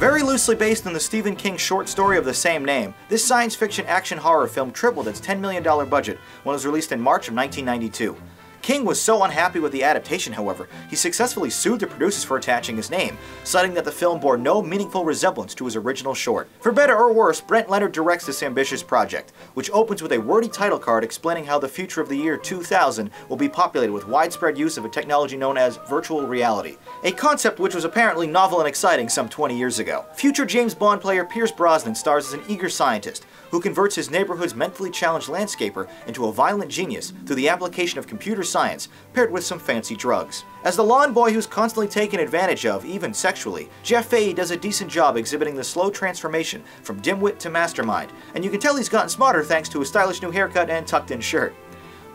Very loosely based on the Stephen King short story of the same name, this science fiction action horror film tripled its $10 million budget when it was released in March of 1992. King was so unhappy with the adaptation, however, he successfully sued the producers for attaching his name, citing that the film bore no meaningful resemblance to his original short. For better or worse, Leonard directs this ambitious project, which opens with a wordy title card explaining how the future of the year 2000 will be populated with widespread use of a technology known as virtual reality, a concept which was apparently novel and exciting some 20 years ago. Future James Bond player Pierce Brosnan stars as an eager scientist who converts his neighborhood's mentally challenged landscaper into a violent genius through the application of computer science paired with some fancy drugs. As the lawn boy who's constantly taken advantage of, even sexually, Jeff Fahey does a decent job exhibiting the slow transformation from dimwit to mastermind, and you can tell he's gotten smarter thanks to a stylish new haircut and tucked-in shirt.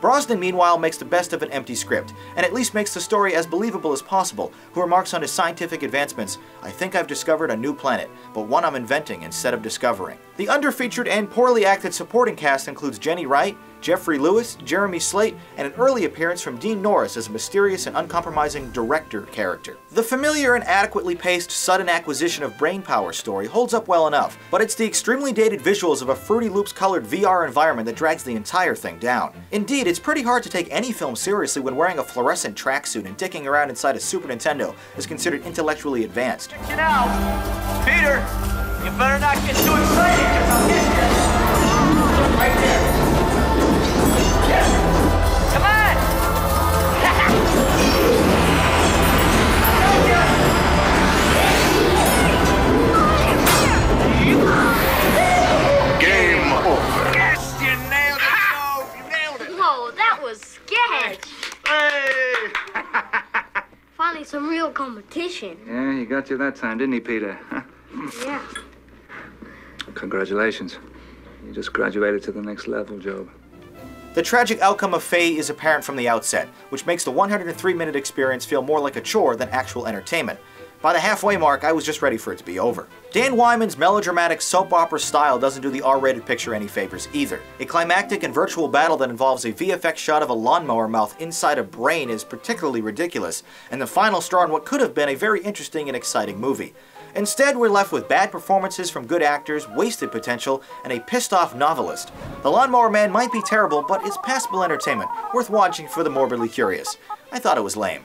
Brosnan, meanwhile, makes the best of an empty script, and at least makes the story as believable as possible, who remarks on his scientific advancements, "I think I've discovered a new planet, but one I'm inventing instead of discovering." The underfeatured and poorly acted supporting cast includes Jenny Wright, Jeffrey Lewis, Jeremy Slate, and an early appearance from Dean Norris as a mysterious and uncompromising director character. The familiar and adequately paced sudden acquisition of brainpower story holds up well enough, but it's the extremely dated visuals of a Fruity Loops colored VR environment that drags the entire thing down. Indeed, it's pretty hard to take any film seriously when wearing a fluorescent tracksuit and dicking around inside a Super Nintendo is considered intellectually advanced. Check it out. Peter, you better not get too excited because I'll hit you. Right there. Come on! Game over. Yes, you nailed it, Joe! You nailed it! Whoa, that was sketch! Hey! Finally, some real competition. Yeah, he got you that time, didn't he, Peter? Yeah. Congratulations. You just graduated to the next level, Job. The tragic outcome of Faye is apparent from the outset, which makes the 103-minute experience feel more like a chore than actual entertainment. By the halfway mark, I was just ready for it to be over. Dan Wyman's melodramatic soap opera style doesn't do the R-rated picture any favors either. A climactic and virtual battle that involves a VFX shot of a lawnmower mouth inside a brain is particularly ridiculous, and the final straw in what could have been a very interesting and exciting movie. Instead, we're left with bad performances from good actors, wasted potential, and a pissed-off novelist. The Lawnmower Man might be terrible, but it's passable entertainment, worth watching for the morbidly curious. I thought it was lame.